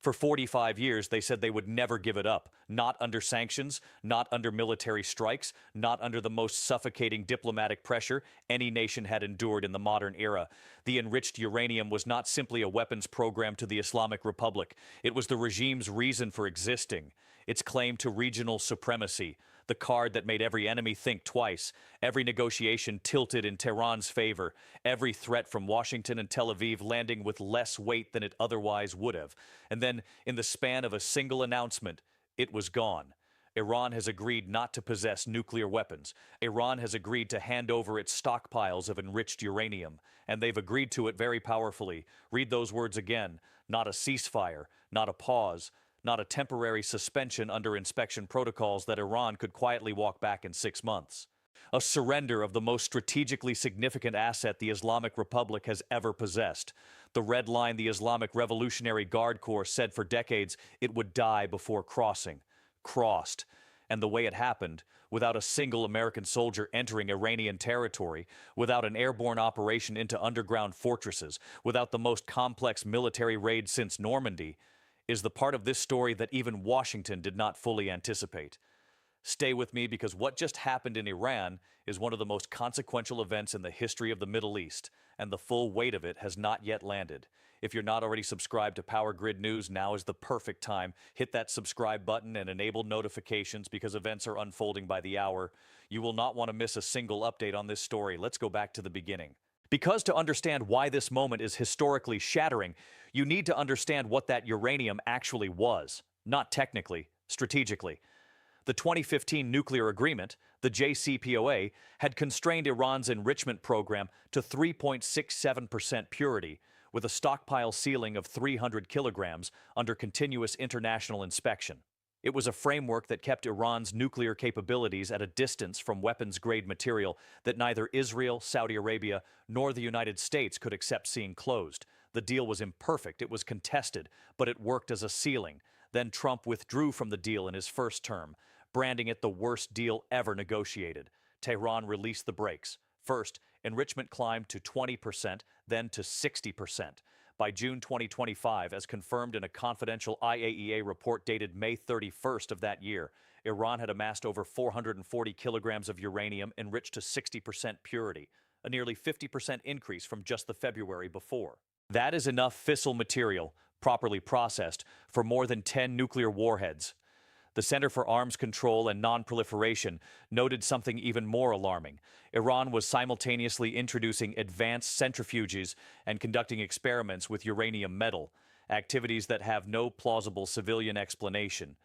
For 45 years, they said they would never give it up. Not under sanctions, not under military strikes, not under the most suffocating diplomatic pressure any nation had endured in the modern era. The enriched uranium was not simply a weapons program to the Islamic Republic. It was the regime's reason for existing. Its claim to regional supremacy, the card that made every enemy think twice, every negotiation tilted in Tehran's favor, every threat from Washington and Tel Aviv landing with less weight than it otherwise would have. And then, in the span of a single announcement, it was gone. Iran has agreed not to possess nuclear weapons. Iran has agreed to hand over its stockpiles of enriched uranium. And they've agreed to it very powerfully. Read those words again. Not a ceasefire, not a pause, not a temporary suspension under inspection protocols that Iran could quietly walk back in 6 months. A surrender of the most strategically significant asset the Islamic Republic has ever possessed. The red line the Islamic Revolutionary Guard Corps said for decades it would die before crossing. Crossed. And the way it happened, without a single American soldier entering Iranian territory, without an airborne operation into underground fortresses, without the most complex military raid since Normandy, is the part of this story that even Washington did not fully anticipate. Stay with me because what just happened in Iran is one of the most consequential events in the history of the Middle East, and the full weight of it has not yet landed. If you're not already subscribed to Power Grid News, now is the perfect time. Hit that subscribe button and enable notifications because events are unfolding by the hour. You will not want to miss a single update on this story. Let's go back to the beginning. Because to understand why this moment is historically shattering, you need to understand what that uranium actually was. Not technically, strategically. The 2015 nuclear agreement, the JCPOA, had constrained Iran's enrichment program to 3.67% purity, with a stockpile ceiling of 300 kilograms under continuous international inspection. It was a framework that kept Iran's nuclear capabilities at a distance from weapons-grade material that neither Israel, Saudi Arabia, nor the United States could accept seeing closed. The deal was imperfect, it was contested, but it worked as a ceiling. Then Trump withdrew from the deal in his first term, branding it the worst deal ever negotiated. Tehran released the brakes. First, enrichment climbed to 20%, then to 60%. By June 2025, as confirmed in a confidential IAEA report dated May 31st of that year, Iran had amassed over 440 kilograms of uranium enriched to 60% purity, a nearly 50% increase from just the February before. That is enough fissile material, properly processed, for more than 10 nuclear warheads. The Center for Arms Control and Non-Proliferation noted something even more alarming. Iran was simultaneously introducing advanced centrifuges and conducting experiments with uranium metal, activities that have no plausible civilian explanation.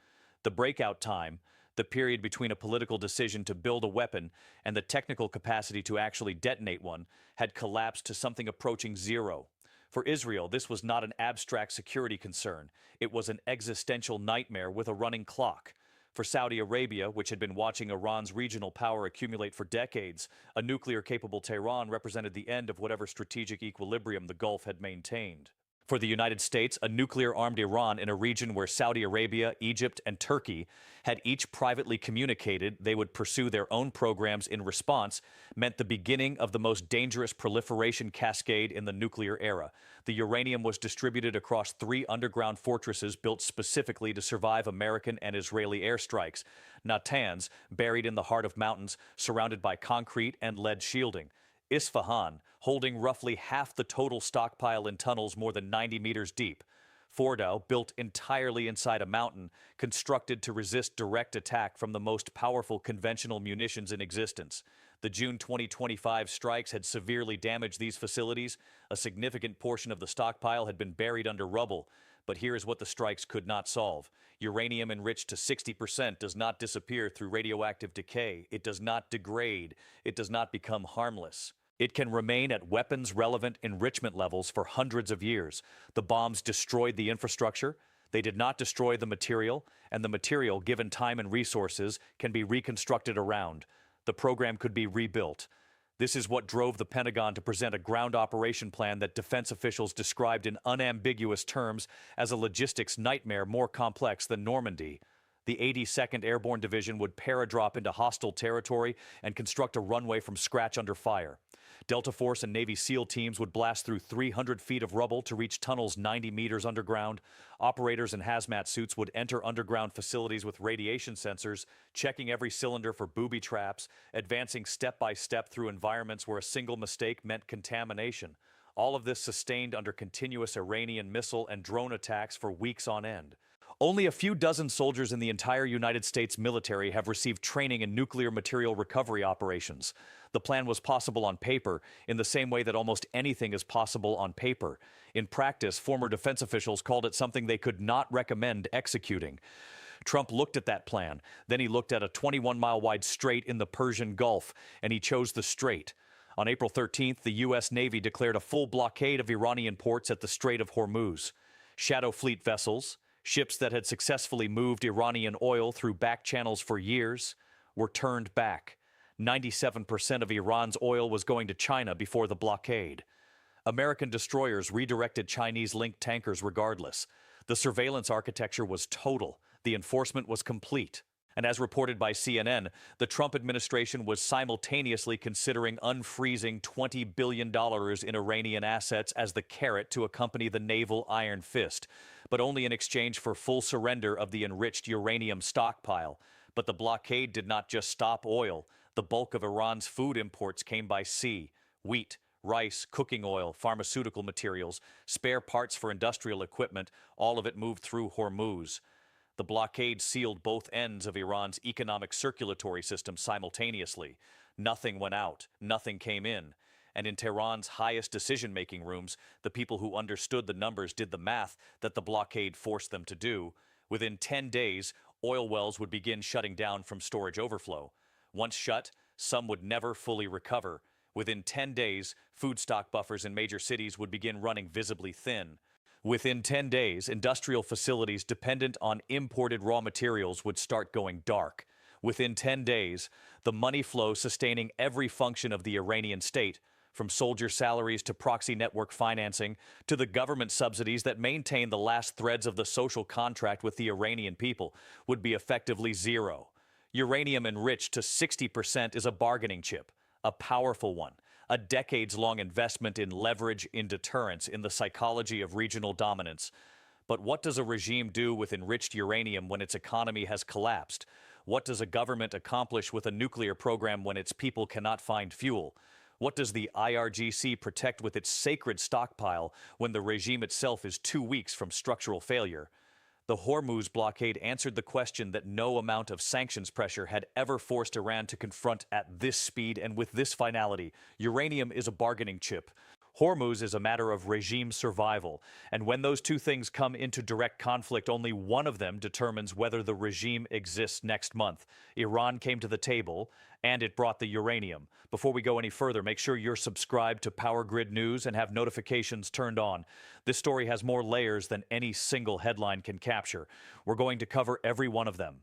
The breakout time, the period between a political decision to build a weapon and the technical capacity to actually detonate one, had collapsed to something approaching zero. For Israel, this was not an abstract security concern. It was an existential nightmare with a running clock. For Saudi Arabia, which had been watching Iran's regional power accumulate for decades, a nuclear-capable Tehran represented the end of whatever strategic equilibrium the Gulf had maintained. For the United States, a nuclear-armed Iran in a region where Saudi Arabia, Egypt, and Turkey had each privately communicated they would pursue their own programs in response meant the beginning of the most dangerous proliferation cascade in the nuclear era. The uranium was distributed across 3 underground fortresses built specifically to survive American and Israeli airstrikes. Natanz, buried in the heart of mountains, surrounded by concrete and lead shielding. Isfahan, holding roughly half the total stockpile in tunnels more than 90 meters deep. Fordow, built entirely inside a mountain, constructed to resist direct attack from the most powerful conventional munitions in existence. The June 2025 strikes had severely damaged these facilities. A significant portion of the stockpile had been buried under rubble. But here is what the strikes could not solve. Uranium enriched to 60% does not disappear through radioactive decay. It does not degrade. It does not become harmless. It can remain at weapons-relevant enrichment levels for hundreds of years. The bombs destroyed the infrastructure. They did not destroy the material, and the material, given time and resources, can be reconstructed around. The program could be rebuilt. This is what drove the Pentagon to present a ground operation plan that defense officials described in unambiguous terms as a logistics nightmare more complex than Normandy. The 82nd Airborne Division would paradrop into hostile territory and construct a runway from scratch under fire. Delta Force and Navy SEAL teams would blast through 300 feet of rubble to reach tunnels 90 meters underground. Operators in hazmat suits would enter underground facilities with radiation sensors, checking every cylinder for booby traps, advancing step by step through environments where a single mistake meant contamination. All of this sustained under continuous Iranian missile and drone attacks for weeks on end. Only a few dozen soldiers in the entire United States military have received training in nuclear material recovery operations. The plan was possible on paper, in the same way that almost anything is possible on paper. In practice, former defense officials called it something they could not recommend executing. Trump looked at that plan. Then he looked at a 21-mile-wide strait in the Persian Gulf, and he chose the strait. On April 13th, the U.S. Navy declared a full blockade of Iranian ports at the Strait of Hormuz. Shadow fleet vessels, ships that had successfully moved Iranian oil through back channels for years, were turned back. 97% of Iran's oil was going to China before the blockade. American destroyers redirected Chinese-linked tankers regardless. The surveillance architecture was total. The enforcement was complete. And as reported by CNN, the Trump administration was simultaneously considering unfreezing $20 billion in Iranian assets as the carrot to accompany the naval iron fist, but only in exchange for full surrender of the enriched uranium stockpile. But the blockade did not just stop oil. The bulk of Iran's food imports came by sea: wheat, rice, cooking oil, pharmaceutical materials, spare parts for industrial equipment, all of it moved through Hormuz. The blockade sealed both ends of Iran's economic circulatory system simultaneously. Nothing went out, nothing came in. And in Tehran's highest decision-making rooms, the people who understood the numbers did the math that the blockade forced them to do. Within 10 days, oil wells would begin shutting down from storage overflow. Once shut, some would never fully recover. Within 10 days, food stock buffers in major cities would begin running visibly thin. Within 10 days, industrial facilities dependent on imported raw materials would start going dark. Within 10 days, the money flow sustaining every function of the Iranian state, from soldier salaries to proxy network financing, to the government subsidies that maintain the last threads of the social contract with the Iranian people, would be effectively zero. Uranium enriched to 60% is a bargaining chip, a powerful one. A decades-long investment in leverage, in deterrence, in the psychology of regional dominance. But what does a regime do with enriched uranium when its economy has collapsed? What does a government accomplish with a nuclear program when its people cannot find fuel? What does the IRGC protect with its sacred stockpile when the regime itself is 2 weeks from structural failure? The Hormuz blockade answered the question that no amount of sanctions pressure had ever forced Iran to confront at this speed and with this finality. Uranium is a bargaining chip. Hormuz is a matter of regime survival. And when those two things come into direct conflict, only one of them determines whether the regime exists next month. Iran came to the table, and it brought the uranium. Before we go any further, make sure you're subscribed to Power Grid News and have notifications turned on. This story has more layers than any single headline can capture. We're going to cover every one of them.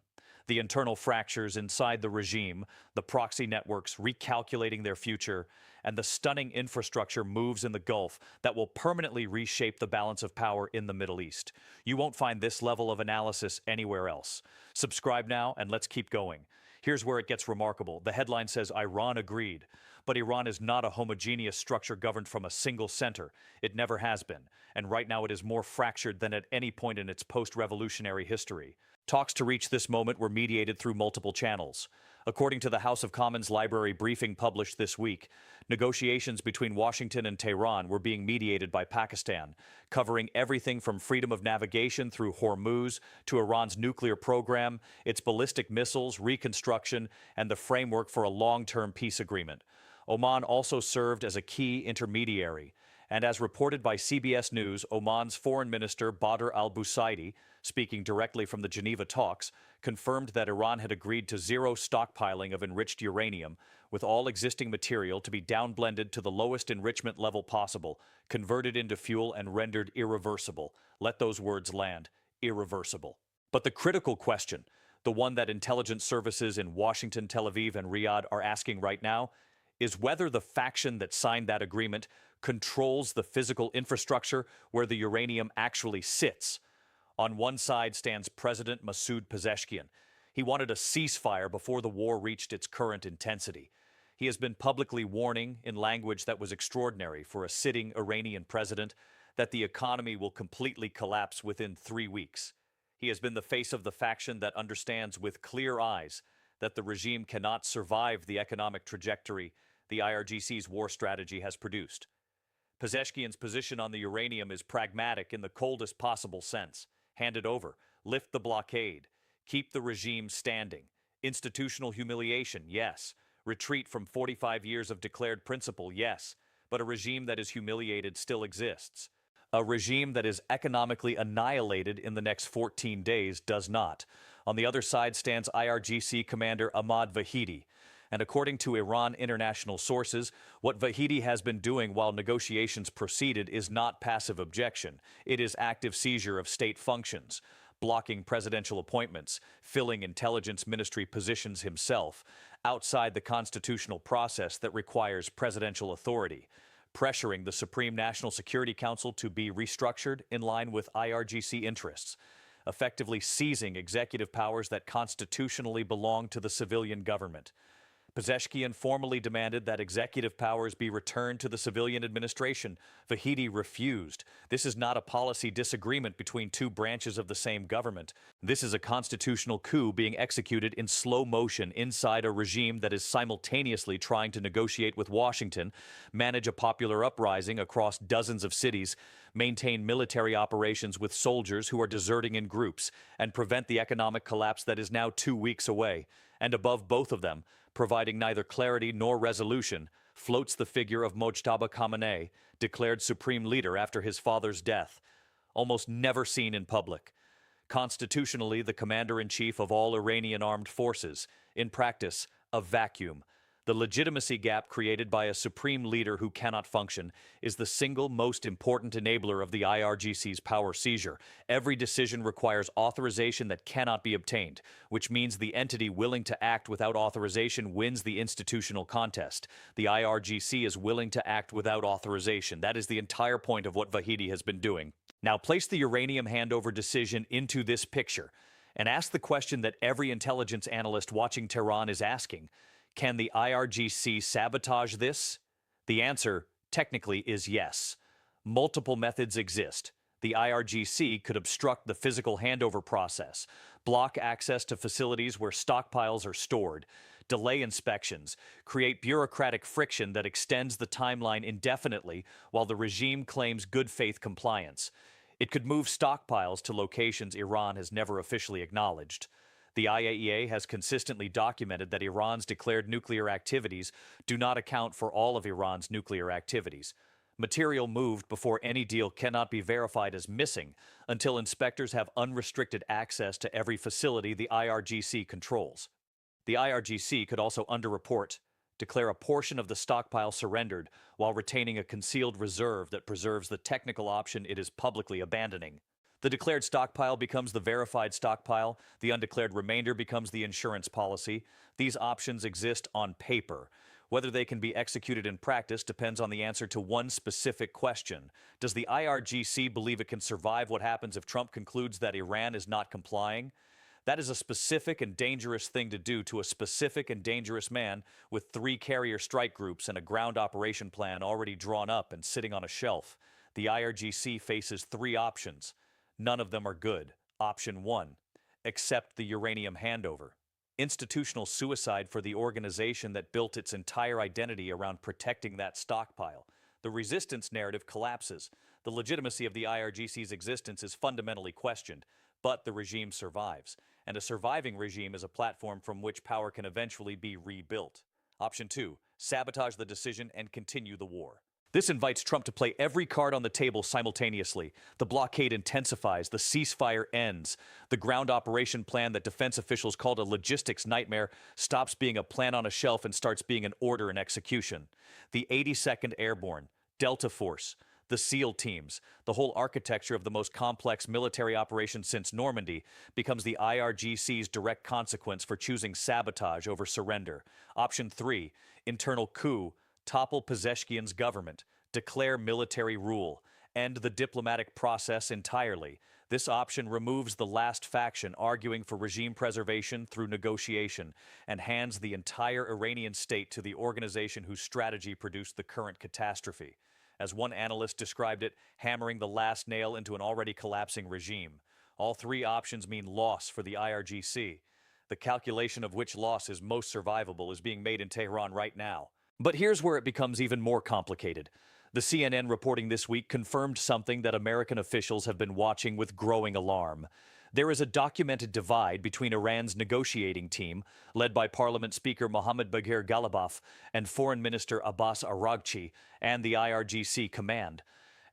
The internal fractures inside the regime, the proxy networks recalculating their future, and the stunning infrastructure moves in the Gulf that will permanently reshape the balance of power in the Middle East. You won't find this level of analysis anywhere else. Subscribe now and let's keep going. Here's where it gets remarkable. The headline says Iran agreed. But Iran is not a homogeneous structure governed from a single center. It never has been. And right now it is more fractured than at any point in its post-revolutionary history. Talks to reach this moment were mediated through multiple channels. According to the House of Commons Library briefing published this week, negotiations between Washington and Tehran were being mediated by Pakistan, covering everything from freedom of navigation through Hormuz to Iran's nuclear program, its ballistic missiles, reconstruction, and the framework for a long-term peace agreement. Oman also served as a key intermediary. And as reported by CBS News, Oman's Foreign Minister Badr al-Busaidi, speaking directly from the Geneva talks, confirmed that Iran had agreed to zero stockpiling of enriched uranium, with all existing material to be downblended to the lowest enrichment level possible, converted into fuel and rendered irreversible. Let those words land. Irreversible. But the critical question, the one that intelligence services in Washington, Tel Aviv, and Riyadh are asking right now, is whether the faction that signed that agreement controls the physical infrastructure where the uranium actually sits. On one side stands President Masoud Pezeshkian. He wanted a ceasefire before the war reached its current intensity. He has been publicly warning, in language that was extraordinary for a sitting Iranian president, that the economy will completely collapse within 3 weeks. He has been the face of the faction that understands with clear eyes that the regime cannot survive the economic trajectory the IRGC's war strategy has produced. Pezeshkian's position on the uranium is pragmatic in the coldest possible sense. Hand it over, lift the blockade, keep the regime standing. Institutional humiliation, yes. Retreat from 45 years of declared principle, yes. But a regime that is humiliated still exists. A regime that is economically annihilated in the next 14 days does not. On the other side stands IRGC Commander Ahmad Vahidi. And according to Iran international sources, what Vahidi has been doing while negotiations proceeded is not passive objection. It is active seizure of state functions, blocking presidential appointments, filling intelligence ministry positions himself, outside the constitutional process that requires presidential authority, pressuring the Supreme National Security Council to be restructured in line with IRGC interests, effectively seizing executive powers that constitutionally belong to the civilian government. Pezeshkian formally demanded that executive powers be returned to the civilian administration. Vahidi refused. This is not a policy disagreement between two branches of the same government. This is a constitutional coup being executed in slow motion inside a regime that is simultaneously trying to negotiate with Washington, manage a popular uprising across dozens of cities, maintain military operations with soldiers who are deserting in groups, and prevent the economic collapse that is now 2 weeks away. And above both of them, providing neither clarity nor resolution, floats the figure of Mojtaba Khamenei, declared supreme leader after his father's death, almost never seen in public. Constitutionally, the commander-in-chief of all Iranian armed forces, in practice, a vacuum. The legitimacy gap created by a supreme leader who cannot function is the single most important enabler of the IRGC's power seizure. Every decision requires authorization that cannot be obtained, which means the entity willing to act without authorization wins the institutional contest. The IRGC is willing to act without authorization. That is the entire point of what Vahidi has been doing. Now place the uranium handover decision into this picture and ask the question that every intelligence analyst watching Tehran is asking. Can the IRGC sabotage this? The answer, technically, is yes. Multiple methods exist. The IRGC could obstruct the physical handover process, block access to facilities where stockpiles are stored, delay inspections, create bureaucratic friction that extends the timeline indefinitely while the regime claims good faith compliance. It could move stockpiles to locations Iran has never officially acknowledged. The IAEA has consistently documented that Iran's declared nuclear activities do not account for all of Iran's nuclear activities. Material moved before any deal cannot be verified as missing until inspectors have unrestricted access to every facility the IRGC controls. The IRGC could also underreport, declare a portion of the stockpile surrendered while retaining a concealed reserve that preserves the technical option it is publicly abandoning. The declared stockpile becomes the verified stockpile. The undeclared remainder becomes the insurance policy. These options exist on paper. Whether they can be executed in practice depends on the answer to one specific question. Does the IRGC believe it can survive what happens if Trump concludes that Iran is not complying? That is a specific and dangerous thing to do to a specific and dangerous man with 3 carrier strike groups and a ground operation plan already drawn up and sitting on a shelf. The IRGC faces 3 options. None of them are good. Option 1, accept the uranium handover. Institutional suicide for the organization that built its entire identity around protecting that stockpile. The resistance narrative collapses. The legitimacy of the IRGC's existence is fundamentally questioned, but the regime survives. And a surviving regime is a platform from which power can eventually be rebuilt. Option 2, sabotage the decision and continue the war. This invites Trump to play every card on the table simultaneously. The blockade intensifies, the ceasefire ends. The ground operation plan that defense officials called a logistics nightmare stops being a plan on a shelf and starts being an order in execution. The 82nd Airborne, Delta Force, the SEAL teams, the whole architecture of the most complex military operation since Normandy becomes the IRGC's direct consequence for choosing sabotage over surrender. Option 3, internal coup. Topple Pezeshkian's government, declare military rule, end the diplomatic process entirely. This option removes the last faction arguing for regime preservation through negotiation and hands the entire Iranian state to the organization whose strategy produced the current catastrophe. As one analyst described it, hammering the last nail into an already collapsing regime. All three options mean loss for the IRGC. The calculation of which loss is most survivable is being made in Tehran right now. But here's where it becomes even more complicated. The CNN reporting this week confirmed something that American officials have been watching with growing alarm. There is a documented divide between Iran's negotiating team, led by Parliament Speaker Mohammad Bagher Ghalibaf and Foreign Minister Abbas Araghchi, and the IRGC command.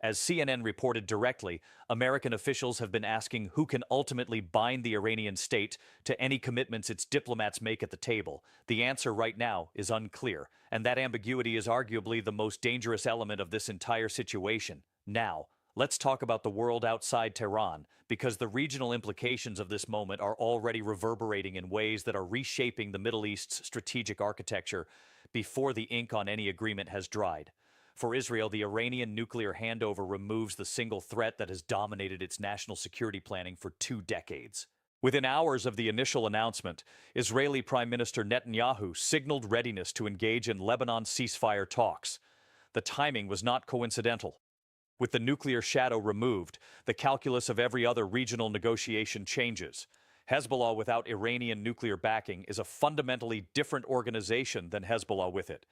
As CNN reported directly, American officials have been asking who can ultimately bind the Iranian state to any commitments its diplomats make at the table. The answer right now is unclear, and that ambiguity is arguably the most dangerous element of this entire situation. Now, let's talk about the world outside Tehran, because the regional implications of this moment are already reverberating in ways that are reshaping the Middle East's strategic architecture before the ink on any agreement has dried. For Israel, the Iranian nuclear handover removes the single threat that has dominated its national security planning for 2 decades. Within hours of the initial announcement, Israeli Prime Minister Netanyahu signaled readiness to engage in Lebanon ceasefire talks. The timing was not coincidental. With the nuclear shadow removed, the calculus of every other regional negotiation changes. Hezbollah without Iranian nuclear backing is a fundamentally different organization than Hezbollah with it.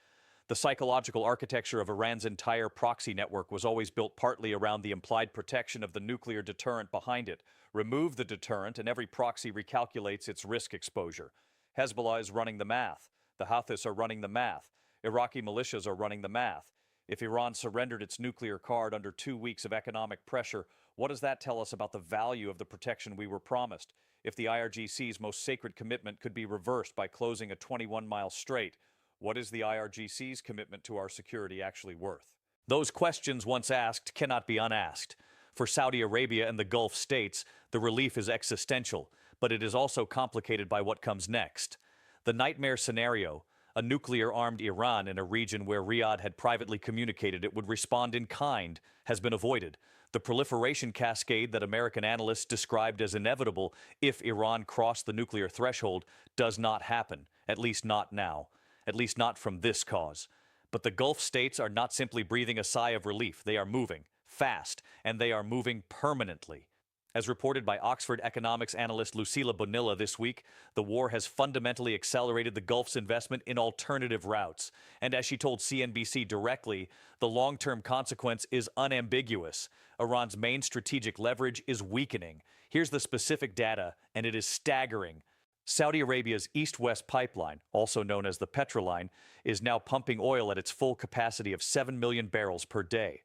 The psychological architecture of Iran's entire proxy network was always built partly around the implied protection of the nuclear deterrent behind it. Remove the deterrent and every proxy recalculates its risk exposure. Hezbollah is running the math. The Houthis are running the math. Iraqi militias are running the math. If Iran surrendered its nuclear card under 2 weeks of economic pressure, what does that tell us about the value of the protection we were promised? If the IRGC's most sacred commitment could be reversed by closing a 21-mile strait, what is the IRGC's commitment to our security actually worth? Those questions once asked cannot be unasked. For Saudi Arabia and the Gulf states, the relief is existential, but it is also complicated by what comes next. The nightmare scenario, a nuclear-armed Iran in a region where Riyadh had privately communicated it would respond in kind, has been avoided. The proliferation cascade that American analysts described as inevitable if Iran crossed the nuclear threshold does not happen, at least not now. At least not from this cause. But the Gulf states are not simply breathing a sigh of relief. They are moving fast, and they are moving permanently. As reported by Oxford economics analyst Lucila Bonilla this week, the war has fundamentally accelerated the Gulf's investment in alternative routes. And as she told CNBC directly, the long-term consequence is unambiguous. Iran's main strategic leverage is weakening. Here's the specific data, and it is staggering. Saudi Arabia's east-west pipeline, also known as the Petroline, is now pumping oil at its full capacity of 7 million barrels per day.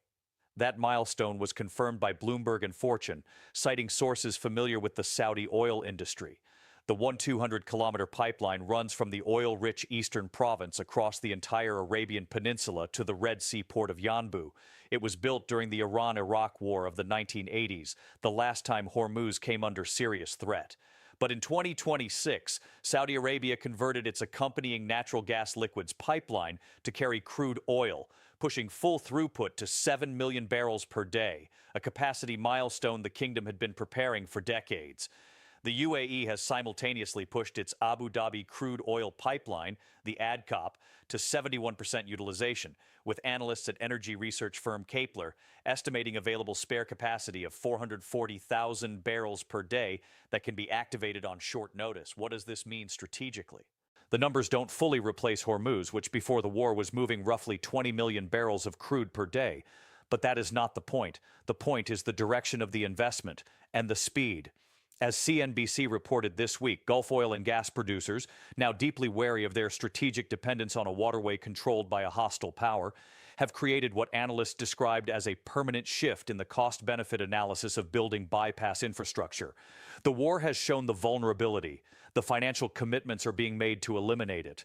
That milestone was confirmed by Bloomberg and Fortune, citing sources familiar with the Saudi oil industry. The 200-kilometer pipeline runs from the oil-rich eastern province across the entire Arabian Peninsula to the Red Sea port of Yanbu. It was built during the Iran-Iraq War of the 1980s, the last time Hormuz came under serious threat. But in 2026, Saudi Arabia converted its accompanying natural gas liquids pipeline to carry crude oil, pushing full throughput to 7 million barrels per day, a capacity milestone the kingdom had been preparing for decades. The UAE has simultaneously pushed its Abu Dhabi crude oil pipeline, the ADCOP, to 71% utilization, with analysts at energy research firm Kepler estimating available spare capacity of 440,000 barrels per day that can be activated on short notice. What does this mean strategically? The numbers don't fully replace Hormuz, which before the war was moving roughly 20 million barrels of crude per day. But that is not the point. The point is the direction of the investment and the speed. As CNBC reported this week, Gulf oil and gas producers, now deeply wary of their strategic dependence on a waterway controlled by a hostile power, have created what analysts described as a permanent shift in the cost-benefit analysis of building bypass infrastructure. The war has shown the vulnerability. The financial commitments are being made to eliminate it,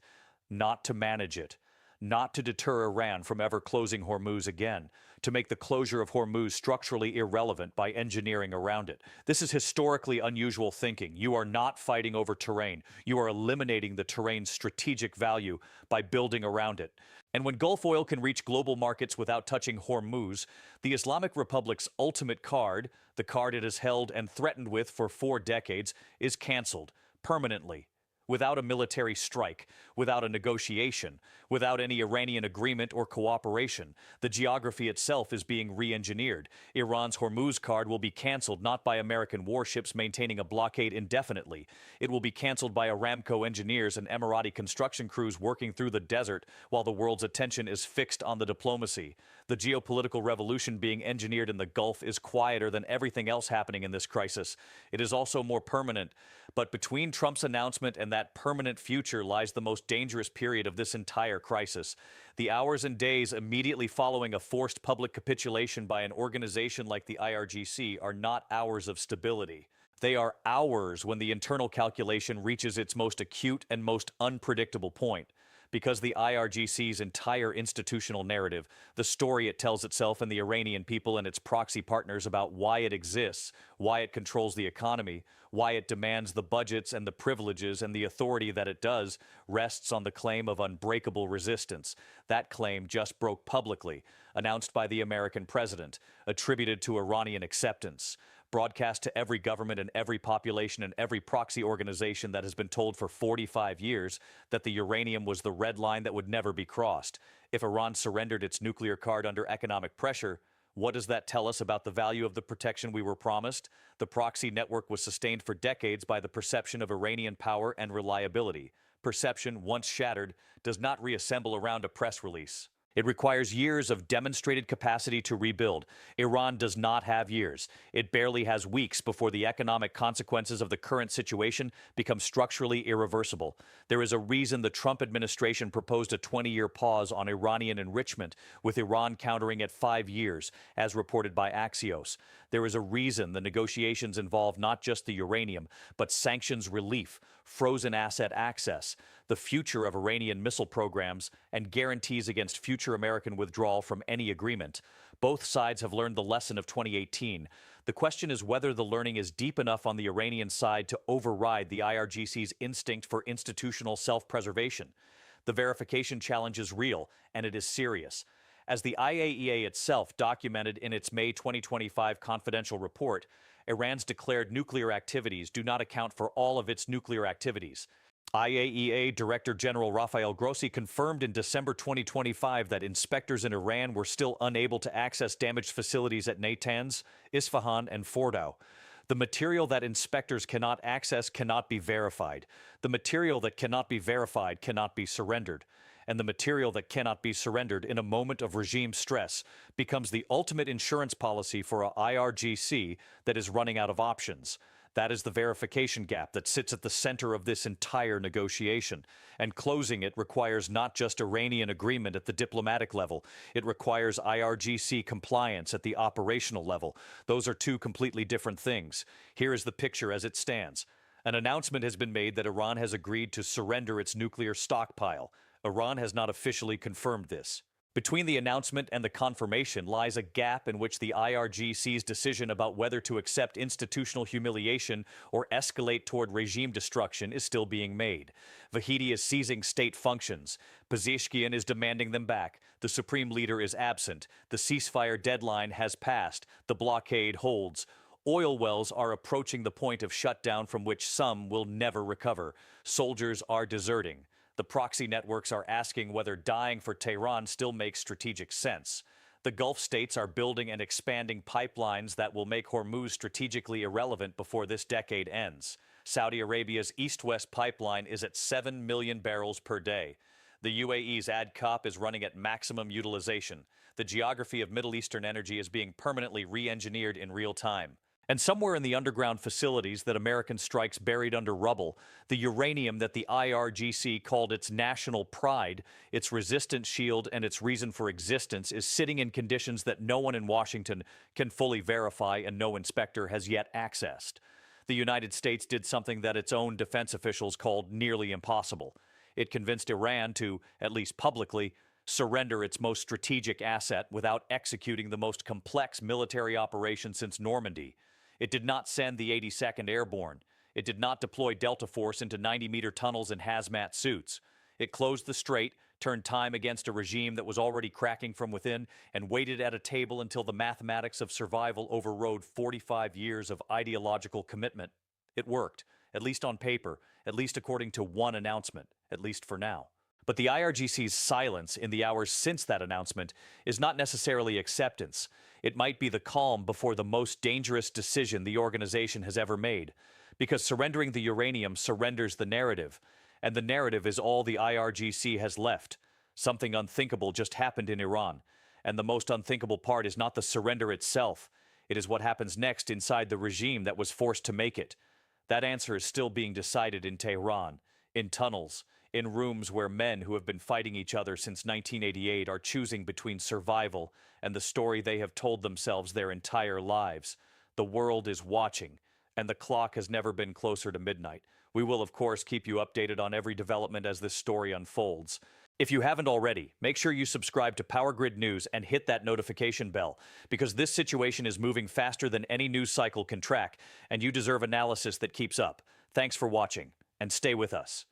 not to manage it, not to deter Iran from ever closing Hormuz again, to make the closure of Hormuz structurally irrelevant by engineering around it. This is historically unusual thinking. You are not fighting over terrain. You are eliminating the terrain's strategic value by building around it. And when Gulf oil can reach global markets without touching Hormuz, the Islamic Republic's ultimate card, the card it has held and threatened with for 4 decades, is canceled permanently. Without a military strike, without a negotiation, without any Iranian agreement or cooperation, the geography itself is being re-engineered. Iran's Hormuz card will be canceled not by American warships maintaining a blockade indefinitely. It will be canceled by Aramco engineers and Emirati construction crews working through the desert while the world's attention is fixed on the diplomacy. The geopolitical revolution being engineered in the Gulf is quieter than everything else happening in this crisis. It is also more permanent. But between Trump's announcement and that permanent future lies the most dangerous period of this entire crisis. The hours and days immediately following a forced public capitulation by an organization like the IRGC are not hours of stability. They are hours when the internal calculation reaches its most acute and most unpredictable point. Because the IRGC's entire institutional narrative, the story it tells itself and the Iranian people and its proxy partners about why it exists, why it controls the economy, why it demands the budgets and the privileges and the authority that it does, rests on the claim of unbreakable resistance. That claim just broke publicly, announced by the American president, attributed to Iranian acceptance, broadcast to every government and every population and every proxy organization that has been told for 45 years that the uranium was the red line that would never be crossed. If Iran surrendered its nuclear card under economic pressure, what does that tell us about the value of the protection we were promised? The proxy network was sustained for decades by the perception of Iranian power and reliability. Perception, once shattered, does not reassemble around a press release. It requires years of demonstrated capacity to rebuild. Iran does not have years. It barely has weeks before the economic consequences of the current situation become structurally irreversible. There is a reason the Trump administration proposed a 20-year pause on Iranian enrichment, with Iran countering at 5 years, as reported by Axios. There is a reason the negotiations involve not just the uranium, but sanctions relief, frozen asset access, the future of Iranian missile programs, and guarantees against future American withdrawal from any agreement. Both sides have learned the lesson of 2018. The question is whether the learning is deep enough on the Iranian side to override the IRGC's instinct for institutional self-preservation. The verification challenge is real, and it is serious. As the IAEA itself documented in its May 2025 confidential report, Iran's declared nuclear activities do not account for all of its nuclear activities. IAEA Director General Rafael Grossi confirmed in December 2025 that inspectors in Iran were still unable to access damaged facilities at Natanz, Isfahan, and Fordow. The material that inspectors cannot access cannot be verified. The material that cannot be verified cannot be surrendered. And the material that cannot be surrendered in a moment of regime stress becomes the ultimate insurance policy for a IRGC that is running out of options. That is the verification gap that sits at the center of this entire negotiation. And closing it requires not just Iranian agreement at the diplomatic level. It requires IRGC compliance at the operational level. Those are two completely different things. Here is the picture as it stands. An announcement has been made that Iran has agreed to surrender its nuclear stockpile. Iran has not officially confirmed this. Between the announcement and the confirmation lies a gap in which the IRGC's decision about whether to accept institutional humiliation or escalate toward regime destruction is still being made. Vahidi is seizing state functions. Pezeshkian is demanding them back. The supreme leader is absent. The ceasefire deadline has passed. The blockade holds. Oil wells are approaching the point of shutdown from which some will never recover. Soldiers are deserting. The proxy networks are asking whether dying for Tehran still makes strategic sense. The Gulf states are building and expanding pipelines that will make Hormuz strategically irrelevant before this decade ends. Saudi Arabia's east-west pipeline is at 7 million barrels per day. The UAE's ADCOP is running at maximum utilization. The geography of Middle Eastern energy is being permanently re-engineered in real time. And somewhere in the underground facilities that American strikes buried under rubble, the uranium that the IRGC called its national pride, its resistance shield, and its reason for existence is sitting in conditions that no one in Washington can fully verify and no inspector has yet accessed. The United States did something that its own defense officials called nearly impossible. It convinced Iran to, at least publicly, surrender its most strategic asset without executing the most complex military operation since Normandy. It did not send the 82nd Airborne. It did not deploy Delta Force into 90-meter tunnels in hazmat suits. It closed the Strait, turned time against a regime that was already cracking from within, and waited at a table until the mathematics of survival overrode 45 years of ideological commitment. It worked, at least on paper, at least according to one announcement, at least for now. But the IRGC's silence in the hours since that announcement is not necessarily acceptance. It might be the calm before the most dangerous decision the organization has ever made, because surrendering the uranium surrenders the narrative, and the narrative is all the IRGC has left. Something unthinkable just happened in Iran, and the most unthinkable part is not the surrender itself. It is what happens next inside the regime that was forced to make it. That answer is still being decided in Tehran, in tunnels, in rooms where men who have been fighting each other since 1988 are choosing between survival and the story they have told themselves their entire lives. The world is watching, and the clock has never been closer to midnight. We will, of course, keep you updated on every development as this story unfolds. If you haven't already, make sure you subscribe to Power Grid News and hit that notification bell, because this situation is moving faster than any news cycle can track, and you deserve analysis that keeps up. Thanks for watching, and stay with us.